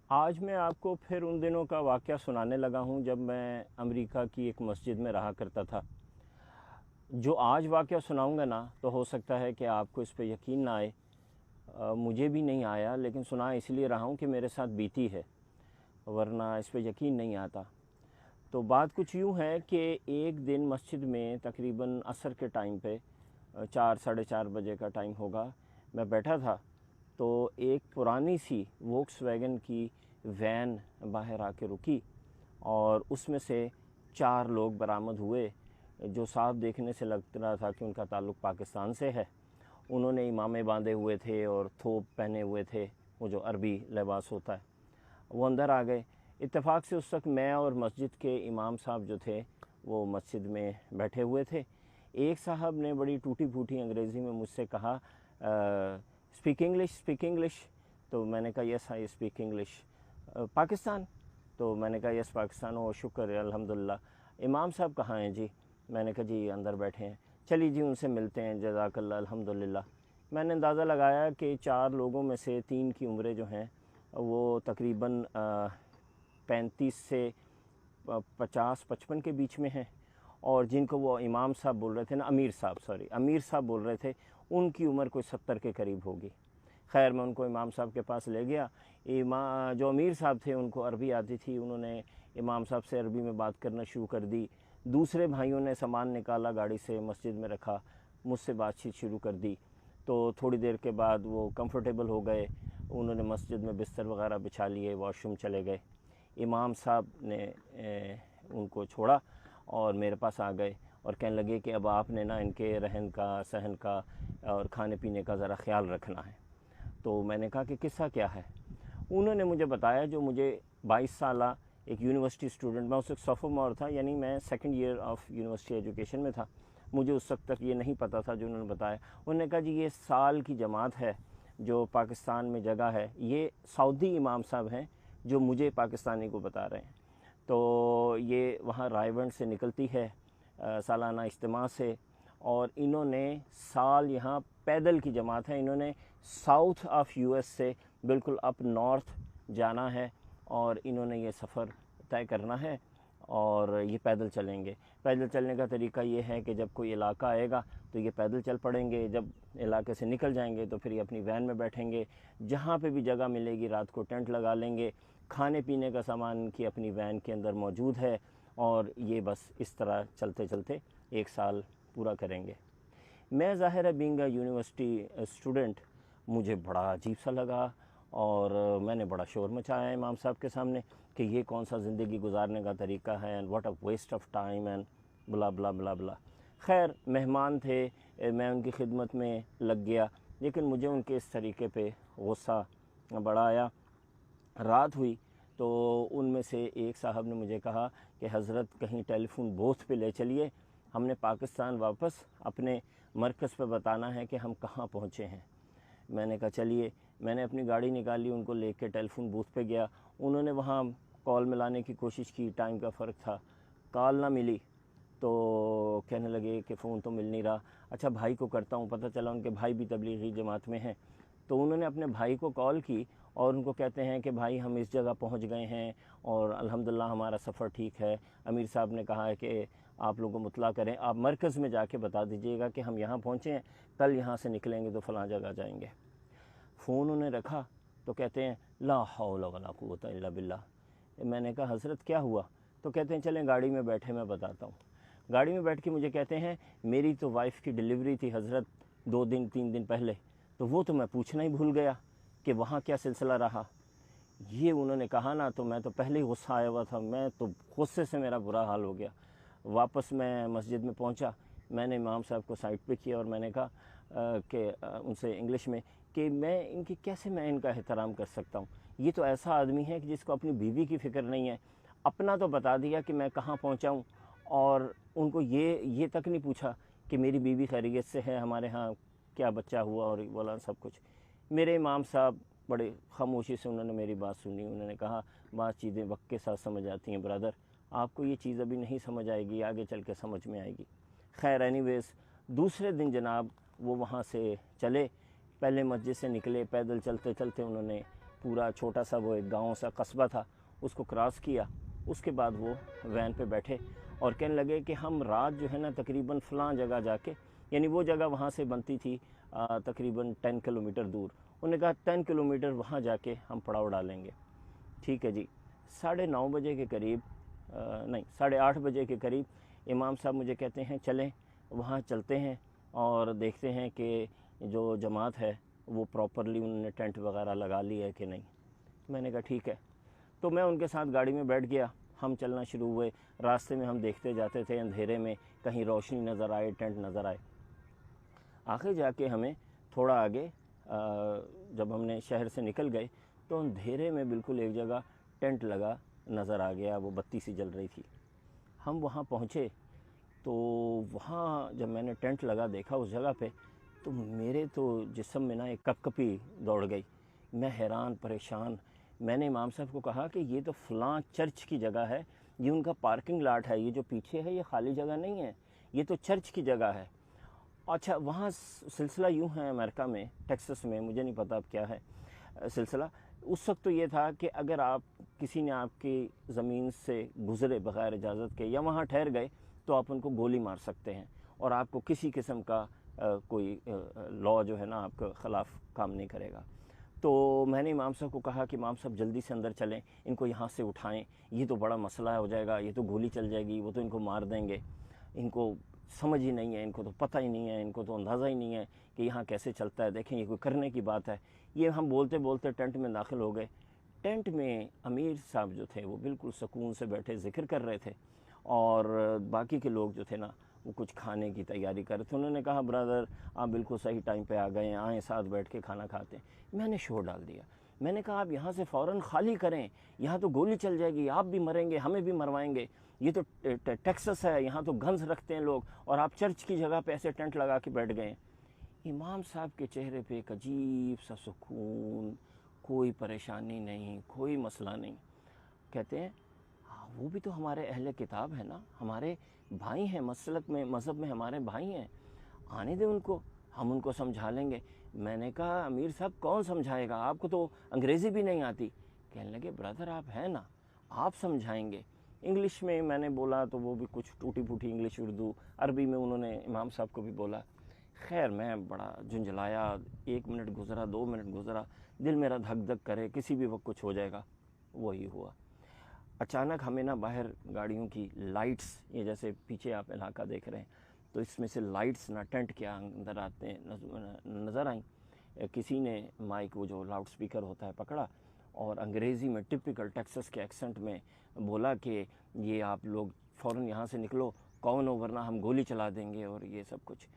آج میں آپ کو پھر ان دنوں کا واقعہ سنانے لگا ہوں جب میں امریکہ کی ایک مسجد میں رہا کرتا تھا۔ جو آج واقعہ سناؤں گا نا تو ہو سکتا ہے کہ آپ کو اس پہ یقین نہ آئے، مجھے بھی نہیں آیا، لیکن سنا اس لیے رہا ہوں کہ میرے ساتھ بیتی ہے، ورنہ اس پہ یقین نہیں آتا۔ تو بات کچھ یوں ہے کہ ایک دن مسجد میں تقریباً عصر کے ٹائم پہ 4 ساڑھے 4 بجے کا ٹائم ہوگا، میں بیٹھا تھا تو ایک پرانی سی ووکس ویگن کی وین باہر آ کے رکی اور اس میں سے 4 لوگ برآمد ہوئے جو صاف دیکھنے سے لگ رہا تھا کہ ان کا تعلق پاکستان سے ہے۔ انہوں نے امامے باندھے ہوئے تھے اور تھوپ پہنے ہوئے تھے، وہ جو عربی لباس ہوتا ہے۔ وہ اندر آ گئے۔ اتفاق سے اس وقت میں اور مسجد کے امام صاحب جو تھے وہ مسجد میں بیٹھے ہوئے تھے۔ ایک صاحب نے بڑی ٹوٹی پھوٹی انگریزی میں مجھ سے کہا اسپیک انگلش، تو میں نے کہا یس آئی اسپیک انگلش۔ پاکستان؟ تو میں نے کہا یس پاکستان۔ او شکر ہے الحمدللہ۔ امام صاحب کہاں ہیں جی؟ میں نے کہا جی اندر بیٹھے ہیں۔ چلیے جی ان سے ملتے ہیں، جزاک اللہ الحمدللہ۔ میں نے اندازہ لگایا کہ 4 لوگوں میں سے 3 کی عمریں جو ہیں وہ تقریباً 35 سے 50-55 کے بیچ میں ہیں، اور جن کو وہ امام صاحب بول رہے تھے نا، امیر صاحب بول رہے تھے، ان کی عمر کوئی 70 کے قریب ہوگی۔ خیر میں ان کو امام صاحب کے پاس لے گیا۔ جو امیر صاحب تھے ان کو عربی آتی تھی، انہوں نے امام صاحب سے عربی میں بات کرنا شروع کر دی۔ دوسرے بھائیوں نے سامان نکالا، گاڑی سے مسجد میں رکھا، مجھ سے بات چیت شروع کر دی۔ تو تھوڑی دیر کے بعد وہ کمفرٹیبل ہو گئے، انہوں نے مسجد میں بستر وغیرہ بچھا لیے، واش روم چلے گئے۔ امام صاحب نے ان کو چھوڑا اور میرے پاس آ گئے اور کہنے لگے کہ اب آپ نے نا ان کے رہن کا، صحن کا اور کھانے پینے کا ذرا خیال رکھنا ہے۔ تو میں نے کہا کہ قصہ کیا ہے؟ انہوں نے مجھے بتایا، جو مجھے 22 سالہ ایک یونیورسٹی اسٹوڈنٹ، میں اس وقت سوفومور تھا، یعنی میں 2nd year of university education میں تھا، مجھے اس وقت تک یہ نہیں پتہ تھا جو انہوں نے بتایا۔ انہوں نے کہا جی یہ سال کی جماعت ہے جو پاکستان میں جگہ ہے، یہ سعودی امام صاحب ہیں جو مجھے پاکستانی کو بتا رہے ہیں۔ تو یہ وہاں رائے ونڈ سے نکلتی ہے سالانہ اجتماع سے، اور انہوں نے سال یہاں پیدل کی جماعت ہے، انہوں نے ساؤتھ آف یو ایس سے بالکل اپ نارتھ جانا ہے، اور انہوں نے یہ سفر طے کرنا ہے اور یہ پیدل چلیں گے۔ پیدل چلنے کا طریقہ یہ ہے کہ جب کوئی علاقہ آئے گا تو یہ پیدل چل پڑیں گے، جب علاقے سے نکل جائیں گے تو پھر یہ اپنی وین میں بیٹھیں گے، جہاں پہ بھی جگہ ملے گی رات کو ٹینٹ لگا لیں گے، کھانے پینے کا سامان ان کی اپنی وین کے اندر موجود ہے، اور یہ بس اس طرح چلتے چلتے 1 سال پورا کریں گے۔ میں ظاہر ہے بینگ اے یونیورسٹی اسٹوڈنٹ، مجھے بڑا عجیب سا لگا، اور میں نے بڑا شور مچایا امام صاحب کے سامنے کہ یہ کون سا زندگی گزارنے کا طریقہ ہے، and what a waste of time and blah blah blah بلا۔ خیر مہمان تھے، میں ان کی خدمت میں لگ گیا، لیکن مجھے ان کے اس طریقے پہ غصہ بڑا آیا۔ رات ہوئی تو ان میں سے ایک صاحب نے مجھے کہا کہ حضرت کہیں ٹیلی فون بوتھ پہ لے چلیے، ہم نے پاکستان واپس اپنے مرکز پہ بتانا ہے کہ ہم کہاں پہنچے ہیں۔ میں نے کہا چلیے، میں نے اپنی گاڑی نکالی، ان کو لے کے ٹیلی فون بوتھ پہ گیا۔ انہوں نے وہاں کال ملانے کی کوشش کی، ٹائم کا فرق تھا، کال نہ ملی، تو کہنے لگے کہ فون تو مل نہیں رہا۔ اچھا بھائی کو کرتا ہوں، پتہ چلا ان کے بھائی بھی تبلیغی جماعت میں ہیں۔ تو انہوں نے اپنے بھائی کو کال کی اور ان کو کہتے ہیں کہ بھائی ہم اس جگہ پہنچ گئے ہیں اور الحمدللہ ہمارا سفر ٹھیک ہے، امیر صاحب نے کہا ہے کہ آپ لوگوں کو مطلع کریں، آپ مرکز میں جا کے بتا دیجئے گا کہ ہم یہاں پہنچے ہیں، کل یہاں سے نکلیں گے تو فلاں جگہ جائیں گے۔ فون انہیں رکھا تو کہتے ہیں لا حول ولا قوت الا باللہ۔ میں نے کہا حضرت کیا ہوا؟ تو کہتے ہیں چلیں گاڑی میں بیٹھے میں بتاتا ہوں۔ گاڑی میں بیٹھ کے مجھے کہتے ہیں میری تو وائف کی ڈیلیوری تھی حضرت 2-3 دن پہلے، تو وہ تو میں پوچھنا ہی بھول گیا کہ وہاں کیا سلسلہ رہا۔ یہ انہوں نے کہا نا تو میں تو پہلے ہی غصہ آیا ہوا تھا، میں تو غصے سے میرا برا حال ہو گیا۔ واپس میں مسجد میں پہنچا، میں نے امام صاحب کو سائٹ پہ کیا اور میں نے کہا کہ ان سے انگلش میں کہ میں ان کا احترام کر سکتا ہوں؟ یہ تو ایسا آدمی ہے کہ جس کو اپنی بیوی کی فکر نہیں ہے، اپنا تو بتا دیا کہ میں کہاں پہنچا ہوں، اور ان کو یہ تک نہیں پوچھا کہ میری بیوی خیریت سے ہے، ہمارے ہاں کیا بچہ ہوا اور بولا سب کچھ۔ میرے امام صاحب بڑے خاموشی سے انہوں نے میری بات سنی، انہوں نے کہا بعض چیزیں وقت کے ساتھ سمجھ آتی ہیں برادر، آپ کو یہ چیز ابھی نہیں سمجھ آئے گی، آگے چل کے سمجھ میں آئے گی۔ خیر اینی ویز دوسرے دن جناب وہ وہاں سے چلے، پہلے مسجد سے نکلے، پیدل چلتے چلتے انہوں نے پورا چھوٹا سا وہ ایک گاؤں سا قصبہ تھا، اس کو کراس کیا. اس کے بعد وہ وین پہ بیٹھے اور کہنے لگے کہ ہم رات جو ہے نا تقریباً فلاں جگہ جا کے، یعنی وہ جگہ وہاں سے بنتی تھی تقریباً 10 کلومیٹر دور. انہوں نے کہا 10 کلومیٹر وہاں جا کے ہم پڑاؤ ڈالیں گے. ٹھیک ہے جی. 9:30 بجے کے قریب نہیں 8:30 بجے کے قریب امام صاحب مجھے کہتے ہیں چلیں وہاں چلتے ہیں اور دیکھتے ہیں کہ جو جماعت ہے وہ پراپرلی انہوں نے ٹینٹ وغیرہ لگا لی ہے کہ نہیں. میں نے کہا ٹھیک ہے. تو میں ان کے ساتھ گاڑی میں بیٹھ گیا. ہم چلنا شروع ہوئے. راستے میں ہم دیکھتے جاتے تھے اندھیرے میں کہیں روشنی نظر آئے، ٹینٹ نظر آئے. آخر جا کے ہمیں تھوڑا آگے جب ہم نے شہر سے نکل گئے تو اندھیرے میں بالکل ایک جگہ ٹینٹ لگا نظر آ گیا، وہ بتی سی جل رہی تھی. ہم وہاں پہنچے تو وہاں جب میں نے ٹینٹ لگا دیکھا اس جگہ پہ تو میرے تو جسم میں نا ایک کپ کپی دوڑ گئی. میں حیران پریشان. میں نے امام صاحب کو کہا کہ یہ تو فلاں چرچ کی جگہ ہے، یہ ان کا پارکنگ لاٹ ہے، یہ جو پیچھے ہے یہ خالی جگہ نہیں ہے، یہ تو چرچ کی جگہ ہے. اچھا وہاں سلسلہ یوں ہے امریکہ میں، ٹیکسس میں، مجھے نہیں پتہ اب کیا ہے سلسلہ. اس وقت تو یہ تھا کہ اگر کسی نے آپ کی زمین سے گزرے بغیر اجازت کے یا وہاں ٹھہر گئے تو آپ ان کو گولی مار سکتے ہیں اور آپ کو کسی قسم کا کوئی لا جو ہے نا آپ کے خلاف کام نہیں کرے گا. تو میں نے امام صاحب کو کہا کہ امام صاحب جلدی سے اندر چلیں، ان کو یہاں سے اٹھائیں، یہ تو بڑا مسئلہ ہو جائے گا، یہ تو گولی چل جائے گی، وہ تو ان کو مار دیں گے. ان کو سمجھ ہی نہیں ہے، ان کو تو پتہ ہی نہیں ہے، ان کو تو اندازہ ہی نہیں ہے کہ یہاں کیسے چلتا ہے. دیکھیں یہ کوئی کرنے کی بات ہے. یہ ہم بولتے بولتے ٹینٹ میں داخل ہو گئے. ٹینٹ میں امیر صاحب جو تھے وہ بالکل سکون سے بیٹھے ذکر کر رہے تھے اور باقی کے لوگ جو تھے نا وہ کچھ کھانے کی تیاری کر رہے تھے. انہوں نے کہا برادر آپ بالکل صحیح ٹائم پہ آ گئے ہیں، آئیں ساتھ بیٹھ کے کھانا کھاتے ہیں. میں نے شور ڈال دیا. میں نے کہا آپ یہاں سے فوراً خالی کریں، یہاں تو گولی چل جائے گی، آپ بھی مریں گے، ہمیں بھی مروائیں گے. یہ تو ٹیکسس ہے، یہاں تو گنز رکھتے ہیں لوگ اور آپ چرچ کی جگہ پہ ایسے ٹینٹ لگا کے بیٹھ گئے ہیں. امام صاحب کے چہرے پہ ایک عجیب سا سکون، کوئی پریشانی نہیں، کوئی مسئلہ نہیں. کہتے ہیں وہ بھی تو ہمارے اہل کتاب ہیں نا، ہمارے بھائی ہیں، مسلک میں مذہب میں ہمارے بھائی ہیں، آنے دیں ان کو، ہم ان کو سمجھا لیں گے. میں نے کہا امیر صاحب کون سمجھائے گا، آپ کو تو انگریزی بھی نہیں آتی. کہنے لگے برادر آپ ہیں نا، آپ سمجھائیں گے. انگلش میں میں نے بولا تو وہ بھی کچھ ٹوٹی پھوٹی انگلش، اردو عربی میں انہوں نے امام صاحب کو بھی بولا. خیر میں بڑا جھنجھلایا. 1 منٹ گزرا، 2 منٹ گزرا، دل میرا دھک دھک کرے کسی بھی وقت کچھ ہو جائے گا. وہی ہوا. اچانک ہمیں نا باہر گاڑیوں کی لائٹس، یہ جیسے پیچھے آپ علاقہ دیکھ رہے ہیں تو اس میں سے لائٹس نا ٹینٹ کے اندر آتے نظر آئیں. کسی نے مائک وہ جو لاؤڈ سپیکر ہوتا ہے پکڑا اور انگریزی میں ٹپیکل ٹیکسس کے ایکسنٹ میں بولا کہ یہ آپ لوگ فوراً یہاں سے نکلو، کون ہو ورنہ ہم گولی چلا دیں گے اور یہ سب کچھ.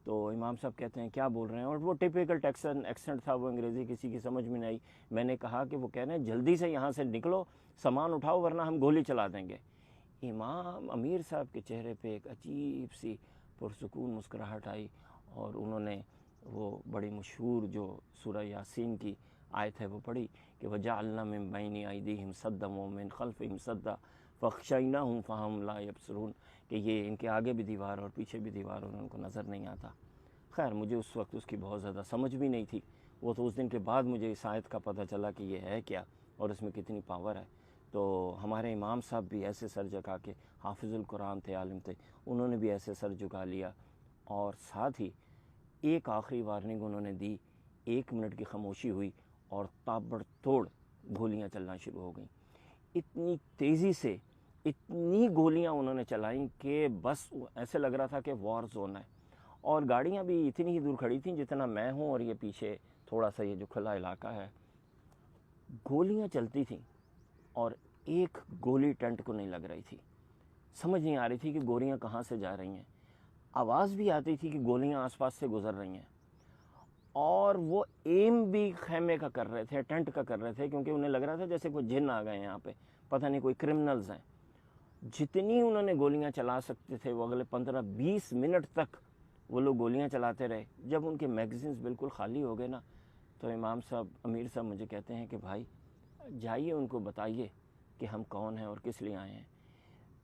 تو امام صاحب کہتے ہیں کیا بول رہے ہیں، اور وہ ٹپیکل ٹیکسن ایکسنٹ تھا، وہ انگریزی کسی کی سمجھ میں نہیں آئی. میں نے کہا کہ وہ کہہ رہے ہیں جلدی سے یہاں سے نکلو، سامان اٹھاؤ ورنہ ہم گولی چلا دیں گے. امیر صاحب کے چہرے پہ ایک عجیب سی پرسکون مسکراہٹ آئی اور انہوں نے وہ بڑی مشہور جو سورہ یاسین کی آیت ہے وہ پڑھی کہ وَجَعَلْنَا مِن بَيْنِ أَيْدِيهِمْ سَدًّا وَمِن خَلْفِهِمْ سَدًّا فَأَغْشَيْنَاهُمْ فَهُمْ لَا يَبْصِرُونَ، کہ یہ ان کے آگے بھی دیوار اور پیچھے بھی دیوار اور ان کو نظر نہیں آتا. خیر مجھے اس وقت اس کی بہت زیادہ سمجھ بھی نہیں تھی. وہ تو اس دن کے بعد مجھے اس آیت کا پتہ چلا کہ یہ ہے کیا اور اس میں کتنی پاور ہے. تو ہمارے امام صاحب بھی ایسے سر جھکا کے، حافظ القرآن تھے، عالم تھے، انہوں نے بھی ایسے سر جھکا لیا اور ساتھ ہی ایک آخری وارننگ انہوں نے دی. 1 منٹ کی خاموشی ہوئی اور تابڑ توڑ گولیاں چلنا شروع ہو گئیں. اتنی تیزی سے اتنی گولیاں انہوں نے چلائیں کہ بس ایسے لگ رہا تھا کہ وار زون ہے. اور گاڑیاں بھی اتنی ہی دور کھڑی تھیں جتنا میں ہوں اور یہ پیچھے تھوڑا سا یہ جو کھلا علاقہ ہے. گولیاں چلتی تھیں اور ایک گولی ٹینٹ کو نہیں لگ رہی تھی. سمجھ نہیں آ رہی تھی کہ گولیاں کہاں سے جا رہی ہیں. آواز بھی آتی تھی کہ گولیاں آس پاس سے گزر رہی ہیں اور وہ ایم بھی خیمے کا کر رہے تھے، ٹینٹ کا کر رہے تھے، کیونکہ انہیں لگ رہا تھا جیسے کوئی جن آ گئے یہاں پہ، پتہ نہیں کوئی کرمنلز ہیں. جتنی انہوں نے گولیاں چلا سکتے تھے وہ اگلے 15-20 منٹ تک وہ لوگ گولیاں چلاتے رہے. جب ان کے میگزینز بالکل خالی ہو گئے نا تو امام صاحب، امیر صاحب مجھے کہتے ہیں کہ بھائی جائیے ان کو بتائیے کہ ہم کون ہیں اور کس لیے آئے ہیں.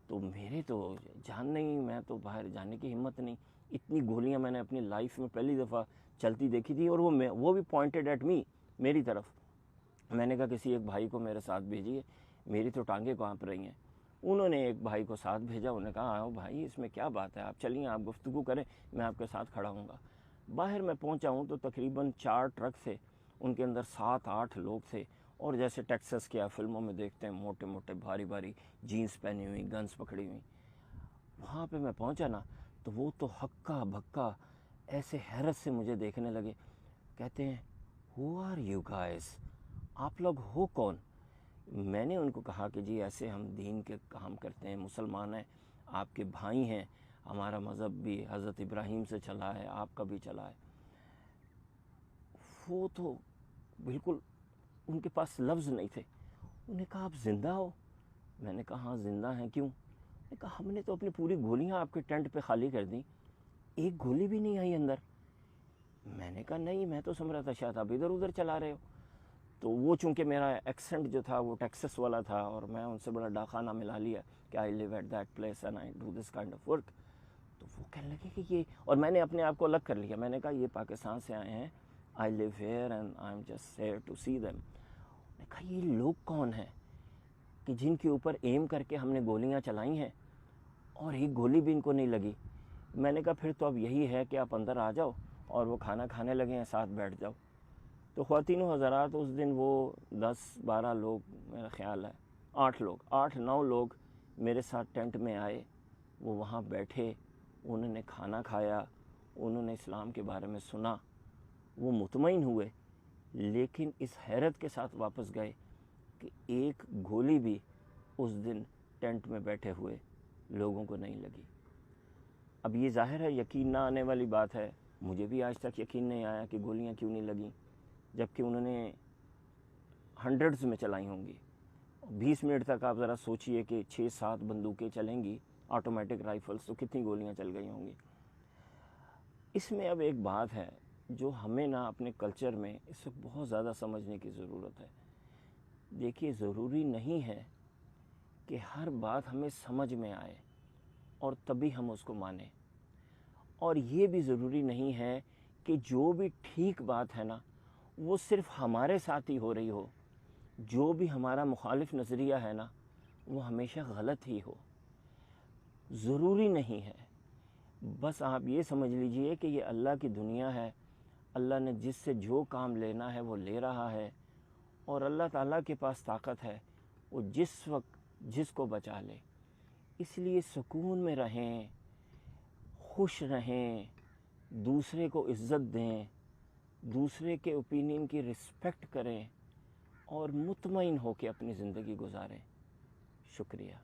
تو میرے تو جان نہیں، میں تو باہر جانے کی ہمت نہیں. اتنی گولیاں میں نے اپنی لائف میں پہلی دفعہ چلتی دیکھی تھی اور وہ بھی پوائنٹڈ ایٹ می، میری طرف. میں نے کہا کسی ایک بھائی کو میرے ساتھ بھیجیے، میری تو ٹانگیں کانپ رہی ہیں۔ انہوں نے ایک بھائی کو ساتھ بھیجا، انہوں نے کہا آؤ بھائی اس میں کیا بات ہے، آپ چلیے آپ گفتگو کریں، میں آپ کے ساتھ کھڑا ہوں گا۔ باہر میں پہنچا ہوں تو تقریباً 4 ٹرک تھے، ان کے اندر 7-8 لوگ تھے، اور جیسے ٹیکسس کے فلموں میں دیکھتے ہیں موٹے موٹے بھاری بھاری جینس پہنی ہوئی، گنز پکڑی ہوئی۔ وہاں پہ میں پہنچا نا تو وہ تو ہکا بھکا ایسے حیرت سے مجھے دیکھنے لگے، کہتے ہیں ہو آر یو گائز، آپ لوگ ہو کون؟ میں نے ان کو کہا کہ جی ایسے ہم دین کے کام کرتے ہیں، مسلمان ہیں، آپ کے بھائی ہیں، ہمارا مذہب بھی حضرت ابراہیم سے چلا ہے، آپ کا بھی چلا ہے۔ وہ تو بالکل ان کے پاس لفظ نہیں تھے۔ انہوں نے کہا آپ زندہ ہو؟ میں نے کہا ہاں زندہ ہیں، کیوں؟ انہوں نے کہا ہم نے تو اپنی پوری گولیاں آپ کے ٹینٹ پہ خالی کر دیں، ایک گولی بھی نہیں آئی اندر۔ میں نے کہا نہیں، میں تو سمجھ رہا تھا شاید آپ ادھر ادھر چلا رہے ہو۔ تو وہ چونکہ میرا ایکسنٹ جو تھا وہ ٹیکسس والا تھا، اور میں ان سے بڑا ڈاکانہ ملا لیا کہ I live at that place and I do this kind of work. تو وہ کہنے لگے کہ یہ، اور میں نے اپنے آپ کو الگ کر لیا، میں نے کہا یہ پاکستان سے آئے ہیں، I live here and I am just here to see them. میں نے کہا یہ لوگ کون ہیں کہ جن کے اوپر ایم کر کے ہم نے گولیاں چلائی ہیں اور ایک گولی بھی ان کو نہیں لگی؟ میں نے کہا پھر تو اب یہی ہے کہ آپ اندر آ جاؤ اور وہ کھانا کھانے لگے ہیں، ساتھ بیٹھ جاؤ۔ تو خواتین و حضرات اس دن وہ 10-12 لوگ، میرا خیال ہے 8-9 لوگ میرے ساتھ ٹینٹ میں آئے، وہ وہاں بیٹھے، انہوں نے کھانا کھایا، انہوں نے اسلام کے بارے میں سنا، وہ مطمئن ہوئے، لیکن اس حیرت کے ساتھ واپس گئے کہ ایک گولی بھی اس دن ٹینٹ میں بیٹھے ہوئے لوگوں کو نہیں لگی۔ اب یہ ظاہر ہے یقین نہ آنے والی بات ہے، مجھے بھی آج تک یقین نہیں آیا کہ گولیاں کیوں نہیں لگیں، جبکہ انہوں نے ہنڈریڈز میں چلائی ہوں گی۔ 20 منٹ تک آپ ذرا سوچئے کہ 6-7 بندوقیں چلیں گی آٹومیٹک رائفلز، تو کتنی گولیاں چل گئی ہوں گی۔ اس میں اب ایک بات ہے جو ہمیں نا اپنے کلچر میں اس وقت بہت زیادہ سمجھنے کی ضرورت ہے۔ دیکھیے ضروری نہیں ہے کہ ہر بات ہمیں سمجھ میں آئے اور تبھی ہم اس کو مانیں، اور یہ بھی ضروری نہیں ہے کہ جو بھی ٹھیک بات ہے نا وہ صرف ہمارے ساتھ ہی ہو رہی ہو، جو بھی ہمارا مخالف نظریہ ہے نا وہ ہمیشہ غلط ہی ہو۔ ضروری نہیں ہے، بس آپ یہ سمجھ لیجئے کہ یہ اللہ کی دنیا ہے، اللہ نے جس سے جو کام لینا ہے وہ لے رہا ہے، اور اللہ تعالیٰ کے پاس طاقت ہے، وہ جس وقت جس کو بچا لے۔ اس لیے سکون میں رہیں، خوش رہیں، دوسرے کو عزت دیں، دوسرے کے اوپینین کی رسپیکٹ کریں، اور مطمئن ہو کے اپنی زندگی گزاریں۔ شکریہ۔